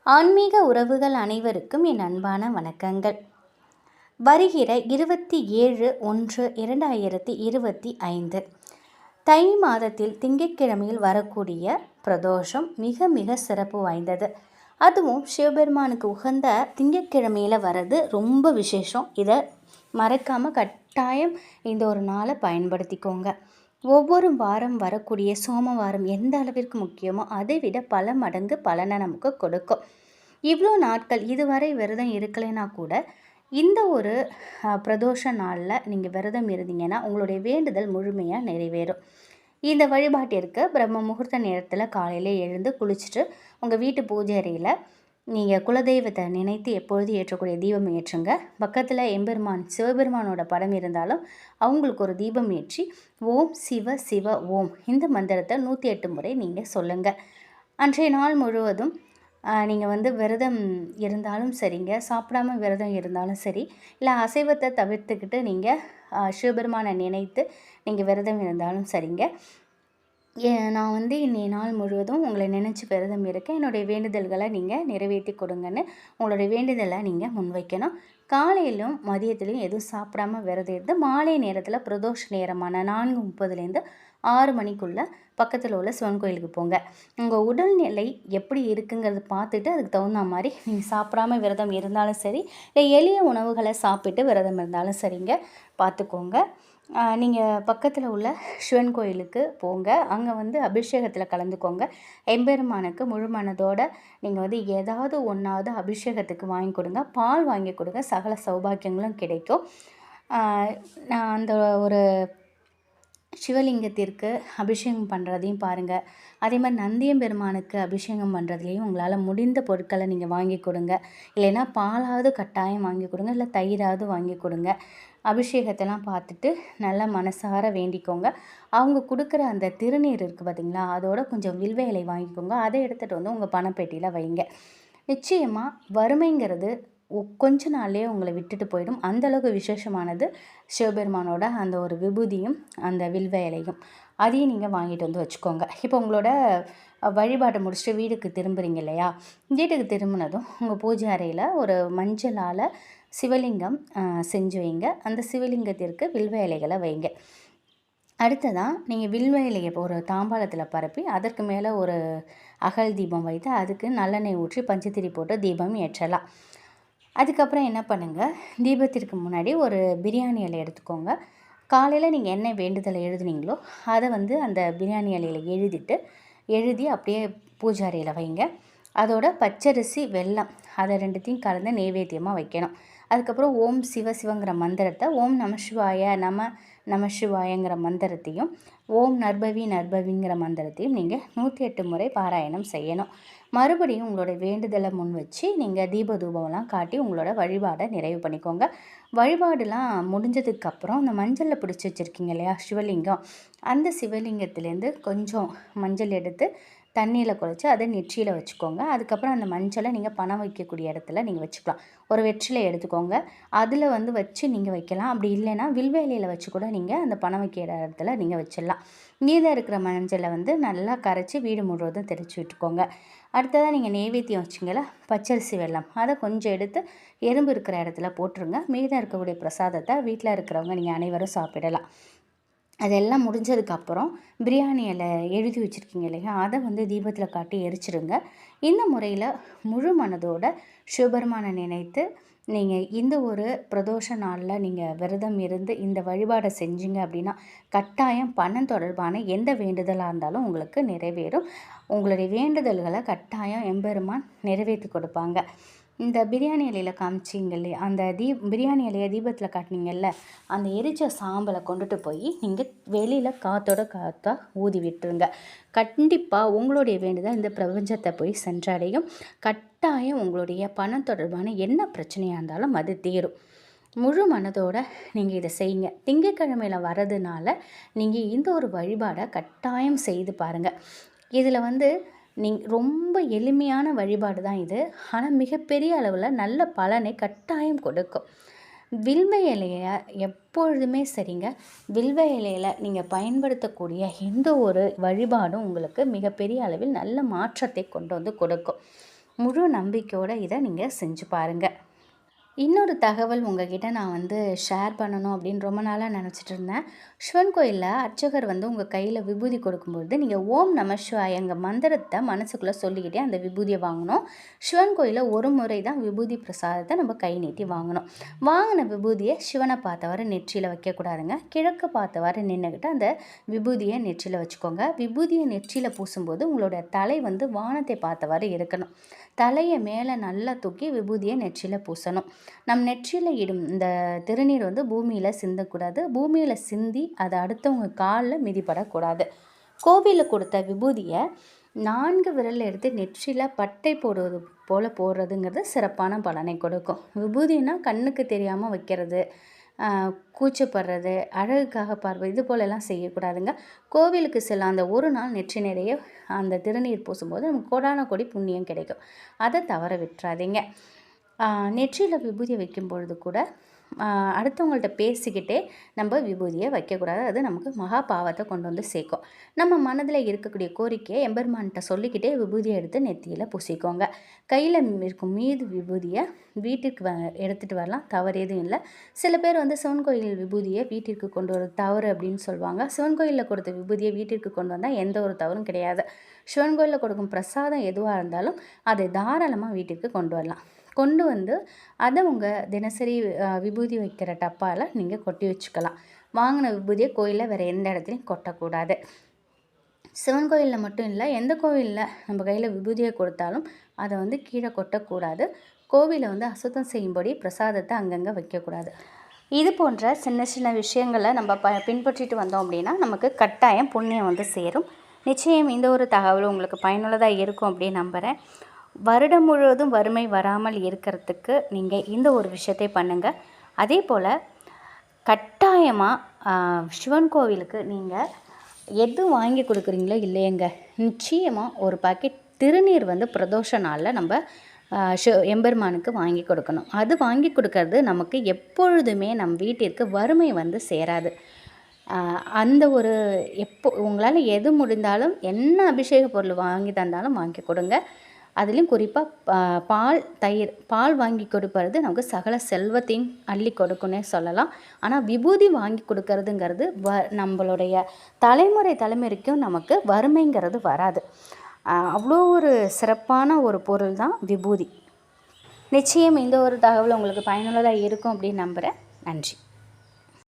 ஆன்மீக உறவுகள் அனைவருக்கும் என் அன்பான வணக்கங்கள். வருகிற 27/1/2025 தை மாதத்தில் திங்கட்கிழமையில் வரக்கூடிய பிரதோஷம் மிக மிக சிறப்பு வாய்ந்தது. அதுவும் சிவபெருமானுக்கு உகந்த திங்கட்கிழமையில் வர்றது ரொம்ப விசேஷம். இதை மறக்காமல் கட்டாயம் இந்த ஒரு நாளை பயன்படுத்திக்கோங்க. ஒவ்வொரு வாரம் வரக்கூடிய சோமவாரம் எந்த அளவிற்கு முக்கியமோ அதை விட பல மடங்கு பலனை நமக்கு கொடுக்கும். இவ்வளோ நாட்கள் இதுவரை விரதம் இருக்கலைன்னா கூட இந்த ஒரு பிரதோஷ நாளில் நீங்கள் விரதம் இருந்தீங்கன்னா உங்களுடைய வேண்டுதல் முழுமையாக நிறைவேறும். இந்த வழிபாட்டிற்கு பிரம்ம முகூர்த்த நேரத்தில் காலையில் எழுந்து குளிச்சுட்டு உங்கள் வீட்டு பூஜை அறையில் நீங்கள் குலதெய்வத்தை நினைத்து எப்பொழுது ஏற்றக்கூடிய தீபம் ஏற்றுங்க. பக்கத்தில் எம்பெருமான் சிவபெருமானோட படம் இருந்தாலும் அவங்களுக்கு ஒரு தீபம் ஏற்றி ஓம் சிவ சிவ ஓம் இந்த மந்திரத்தை 108 முறை நீங்கள் சொல்லுங்கள். அன்றைய நாள் முழுவதும் நீங்கள் விரதம் இருந்தாலும் சரிங்க, சாப்பிடாம விரதம் இருந்தாலும் சரி, இல்லை அசைவத்தை தவிர்த்துக்கிட்டு நீங்கள் சிவபெருமானை நினைத்து நீங்கள் விரதம் இருந்தாலும் சரிங்க. நான் இன்றைய நாள் முழுவதும் உங்களை நினச்சி விரதம் இருக்கேன், என்னுடைய வேண்டுதல்களை நீங்கள் நிறைவேற்றி கொடுங்கன்னு உங்களுடைய வேண்டுதலை நீங்கள் முன்வைக்கணும். காலையிலும் மதியத்துலையும் எதுவும் சாப்பிடாமல் விரதம் இருந்து மாலை நேரத்தில் பிரதோஷ நேரமான 4:30 6 மணிக்குள்ளே பக்கத்தில் உள்ள சிவன் கோயிலுக்கு போங்க. உங்கள் உடல்நிலை எப்படி இருக்குங்கிறத பார்த்துட்டு அதுக்கு தகுந்த மாதிரி நீங்கள் சாப்பிடாமல் விரதம் இருந்தாலும் சரி, இல்லை எளிய உணவுகளை சாப்பிட்டு விரதம் இருந்தாலும் சரிங்க, பார்த்துக்கோங்க. நீங்கள் பக்கத்தில் உள்ள சிவன் கோயிலுக்கு போங்க. அங்கே அபிஷேகத்தில் கலந்துக்கோங்க. எம்பெருமானுக்கு முழு மனதோடு நீங்கள் ஏதாவது ஒன்றாவது அபிஷேகத்துக்கு வாங்கி கொடுங்க, பால் வாங்கி கொடுங்க, சகல சௌபாக்கியங்களும் கிடைக்கும். நான் அந்த ஒரு சிவலிங்கத்திற்கு அபிஷேகம் பண்ணுறதையும் பாருங்கள். அதே மாதிரி நந்தியம்பெருமானுக்கு அபிஷேகம் பண்ணுறதுலையும் உங்களால் முடிந்த பொருட்களை நீங்கள் வாங்கி கொடுங்க. இல்லைன்னா பாலாவது கட்டாயம் வாங்கி கொடுங்க, இல்லை தயிராவது வாங்கி கொடுங்க. அபிஷேகத்தெல்லாம் பார்த்துட்டு நல்லா மனசார வேண்டிக்கோங்க. அவங்க கொடுக்குற அந்த திருநீர் இருக்குது பார்த்திங்களா, அதோட கொஞ்சம் வில்வ இலை வாங்கிக்கோங்க. அதை எடுத்துகிட்டு உங்கள் பணப்பெட்டியில் வைங்க. நிச்சயமாக வறுமைங்கிறது கொஞ்ச நாள்லேயே உங்களை விட்டுட்டு போயிடும். அந்தளவுக்கு விசேஷமானது சிவபெருமானோட அந்த ஒரு விபூதியும் அந்த வில்வ இலையும். அதையும் நீங்கள் வாங்கிட்டு வச்சுக்கோங்க. இப்போ உங்களோட வழிபாட்டை முடிச்சுட்டு வீட்டுக்கு திரும்புகிறீங்க இல்லையா, வீட்டுக்கு திரும்பினதும் உங்கள் பூஜை அறையில் ஒரு மஞ்சளால் சிவலிங்கம் செஞ்சு வைங்க. அந்த சிவலிங்கத்திற்கு வில்வ இலைகளை வைங்க. அடுத்ததான் நீங்கள் வில்வ இலையை ஒரு தாம்பாளத்தில் பரப்பி அதற்கு மேலே ஒரு அகல் தீபம் வைத்து அதுக்கு நல்லெண்ணெய் ஊற்றி பஞ்சத்திரி போட்டு தீபம் ஏற்றலாம். அதுக்கப்புறம் என்ன பண்ணுங்கள், தீபத்திற்கு முன்னாடி ஒரு பிரியாணி இலை எடுத்துக்கோங்க. காலையில் நீங்கள் என்ன வேண்டுதலை எழுதுனீங்களோ அதை அந்த பிரியாணி இலையில் எழுதி அப்படியே பூஜை அறையில் வைங்க. அதோட பச்சரிசி வெல்லம் அதை ரெண்டுத்தையும் கலந்து நைவேத்தியமாக வைக்கணும். அதுக்கப்புறம் ஓம் சிவ சிவங்கிற மந்திரத்தை, ஓம் நமசிவாய நமசிவாயங்கிற மந்திரத்தையும், ஓம் நர்பவிங்கிற மந்திரத்தையும் நீங்கள் 108 முறை பாராயணம் செய்யணும். மறுபடியும் உங்களோட வேண்டுதலை முன் வச்சு நீங்கள் தீப தூபம்லாம் காட்டி உங்களோட வழிபாடை நிறைவு பண்ணிக்கோங்க. வழிபாடுலாம் முடிஞ்சதுக்கப்புறம் அந்த மஞ்சளில் பிடிச்சி வச்சுருக்கீங்க இல்லையா சிவலிங்கம், அந்த சிவலிங்கத்துலேருந்து கொஞ்சம் மஞ்சள் எடுத்து தண்ணியில் குழைச்சி அதை நெற்றியில் வச்சுக்கோங்க. அதுக்கப்புறம் அந்த மஞ்சளை நீங்கள் பணம் வைக்கக்கூடிய இடத்துல நீங்கள் வச்சுக்கலாம். ஒரு வெற்றிலை எடுத்துக்கோங்க, அதில் வச்சு நீங்கள் வைக்கலாம். அப்படி இல்லைன்னா வில்வ இலையில் வச்சு கூட நீங்கள் அந்த பணம் வைக்கிற இடத்துல நீங்கள் வச்சிடலாம். மீதம் இருக்கிற மஞ்சளை நல்லா கரைச்சி வீடு முழுவதும் தெரிச்சு விட்டுக்கோங்க. அடுத்ததாக நீங்கள் நெய்வேத்தியம் வச்சிங்களா பச்சரிசி வெல்லம், அதை கொஞ்சம் எடுத்து எறும்பு இருக்கிற இடத்துல போட்டுருங்க. மீதம் இருக்கக்கூடிய பிரசாதத்தை வீட்டில் இருக்கிறவங்க நீங்கள் அனைவரும் சாப்பிடலாம். அதெல்லாம் முடிஞ்சதுக்கப்புறம் பிரியாணி இலை எழுதி வச்சுருக்கீங்க இல்லையா, அதை தீபத்தில் காட்டி எரிச்சிடுங்க. இந்த முறையில் முழு மனதோட சிவபெருமானை நினைத்து நீங்கள் இந்த ஒரு பிரதோஷ நாளில் நீங்கள் விரதம் இருந்து இந்த வழிபாடை செஞ்சீங்க அப்படின்னா கட்டாயம் பணம் தொடர்பான எந்த வேண்டுதலாக இருந்தாலும் உங்களுக்கு நிறைவேறும். உங்களுடைய வேண்டுதல்களை கட்டாயம் எம்பெருமான் நிறைவேற்றி கொடுப்பாங்க. இந்த பிரியாணி இலையில் காமிச்சிங்க இல்லையா, அந்த பிரியாணி இலையை தீபத்தில் காட்டினீங்கல்ல, அந்த எரிச்ச சாம்பலை கொண்டுட்டு போய் நீங்கள் வெளியில் காற்றா ஊதி விட்டுருங்க. கண்டிப்பாக உங்களுடைய வேண்டுதல் இந்த பிரபஞ்சத்தை போய் சென்றடையும். கட்டாயம் உங்களுடைய பணம் தொடர்பான என்ன பிரச்சனையாக இருந்தாலும் அது தீரும். முழு மனதோடு நீங்கள் இதை செய்யுங்க. திங்கட்கிழமையில் வர்றதுனால நீங்கள் இந்த ஒரு வழிபாடை கட்டாயம் செய்து பாருங்கள். இதில் ரொம்ப எளிமையான வழிபாடு தான் இது, ஆனால் மிகப்பெரிய அளவில் நல்ல பலனை கட்டாயம் கொடுக்கும். வில்வ இலையை எப்பொழுதுமே சரிங்க, வில்வ இலையில் நீங்கள் பயன்படுத்தக்கூடிய எந்த ஒரு வழிபாடும் உங்களுக்கு மிகப்பெரிய அளவில் நல்ல மாற்றத்தை கொண்டு கொடுக்கும். முழு நம்பிக்கையோடு இதை நீங்கள் செஞ்சு பாருங்கள். இன்னொரு தகவல் உங்ககிட்ட நான் ஷேர் பண்ணணும் அப்படின்னு ரொம்ப நாளாக நினச்சிட்டு இருந்தேன். சிவன் கோயிலில் அர்ச்சகர் உங்கள் கையில் விபூதி கொடுக்கும்பொழுது நீங்கள் ஓம் நம சிவாயங்க மந்திரத்தை மனசுக்குள்ளே சொல்லிக்கிட்டே அந்த விபூதியை வாங்கணும். சிவன் கோயிலில் ஒரு முறை தான் விபூதி பிரசாதத்தை நம்ம கை நீட்டி வாங்கணும். வாங்கின விபூதியை சிவனை பார்த்தவாறு நெற்றியில் வைக்கக்கூடாதுங்க. கிழக்கு பார்த்தவாறு நின்றுக்கிட்டு அந்த விபூதியை நெற்றியில் வச்சுக்கோங்க. விபூதியை நெற்றியில் பூசும்போது உங்களோட தலை வானத்தை பார்த்தவாறு இருக்கணும். தலையை மேலே நல்லா தூக்கி விபூதியை நெற்றியில் பூசணும். நம் நெற்றியில் இடும் இந்த திருநீர் பூமியில் சிந்தக்கூடாது. பூமியில் சிந்தி அதை அடுத்தவங்க காலில் மிதிப்படக்கூடாது. கோவிலில் கொடுத்த விபூதியை 4 விரலில் எடுத்து நெற்றியில் பட்டை போடுவது போல் போடுறதுங்கிறது சிறப்பான பலனை கொடுக்கும். விபூதினா கண்ணுக்கு தெரியாமல் வைக்கிறது, கூச்சப்படுறது, அழகுக்காக பார்வை, இது போலெல்லாம் செய்யக்கூடாதுங்க. கோவிலுக்கு செல்ல அந்த ஒரு நாள் நெற்றி நிறைய அந்த திருநீர் பூசும்போது நமக்கு கோடான கோடி புண்ணியம் கிடைக்கும். அதை தவற விட்டுறாதீங்க. நெற்றியில் விபூதியை வைக்கும் பொழுது கூட அடுத்தவங்கள்ட்ட பேசிக்கிட்டே நம்ம விபூதியை வைக்கக்கூடாது. அது நமக்கு மகா பாவத்தை கொண்டு சேர்க்கும். நம்ம மனதில் இருக்கக்கூடிய கோரிக்கையை எம்பெருமான்கிட்ட சொல்லிக்கிட்டே விபூதியை எடுத்து நெத்தியில் பூசிக்கோங்க. கையில் இருக்கும் மீது விபூதியை வீட்டிற்கு எடுத்துகிட்டு வரலாம், தவறு எதுவும் இல்லை. சில பேர் சிவன் கோயில் விபூதியை வீட்டிற்கு கொண்டு வர தவறு அப்படின்னு சொல்லுவாங்க. சிவன் கோயிலில் கொடுத்த விபூதியை வீட்டிற்கு கொண்டு வந்தால் எந்த ஒரு தவறும் கிடையாது. சிவன் கோயிலில் கொடுக்கும் பிரசாதம் எதுவாக இருந்தாலும் அதை தாராளமாக வீட்டிற்கு கொண்டு வரலாம். கொண்டு அதை உங்கள் தினசரி விபூதி வைக்கிற டப்பாவில் நீங்கள் கொட்டி வச்சுக்கலாம். வாங்கின விபூதியை கோயிலில் வேறு எந்த இடத்துலையும் கொட்டக்கூடாது. சிவன் கோயிலில் மட்டும் இல்லை, எந்த கோவிலில் நம்ம கையில் விபூதியை கொடுத்தாலும் அதை கீழே கொட்டக்கூடாது. கோவிலை அசுத்தம் செய்யும்படி பிரசாதத்தை அங்கங்கே வைக்கக்கூடாது. இது போன்ற சின்ன சின்ன விஷயங்களை நம்ம பின்பற்றிட்டு வந்தோம் அப்படின்னா நமக்கு கட்டாயம் புண்ணியம் சேரும். நிச்சயம் இந்த ஒரு தகவல் உங்களுக்கு பயனுள்ளதாக இருக்கும் அப்படின்னு நம்புகிறேன். வருடம் முழுவதும் வறுமை வராமல் இருக்கிறதுக்கு நீங்கள் இந்த ஒரு விஷயத்தை பண்ணுங்கள். அதே போல் கட்டாயமாக சிவன் கோவிலுக்கு நீங்கள் எது வாங்கி கொடுக்குறீங்களோ இல்லையங்க, நிச்சயமாக ஒரு பாக்கெட் திருநீர் பிரதோஷ நாளில் நம்ம எம்பெருமானுக்கு வாங்கி கொடுக்கணும். அது வாங்கி கொடுக்கறது நமக்கு எப்பொழுதுமே நம் வீட்டிற்கு வறுமை சேராது. அந்த ஒரு உங்களால் எது முடிந்தாலும் என்ன அபிஷேக பொருள் வாங்கி தந்தாலும் வாங்கி கொடுங்க. அதுலேயும் குறிப்பாக பால் வாங்கி கொடுப்பது நமக்கு சகல செல்வத்தையும் அள்ளி கொடுக்குன்னே சொல்லலாம். ஆனால் விபூதி வாங்கி கொடுக்கறதுங்கிறது நம்மளுடைய தலைமுறைக்கும் நமக்கு வறுமைங்கிறது வராது. அவ்வளோ ஒரு சிறப்பான ஒரு பொருள் தான் விபூதி. நிச்சயம் இந்த ஒரு தகவல் உங்களுக்கு பயனுள்ளதாக இருக்கும் அப்படின்னு நம்புகிறேன். நன்றி.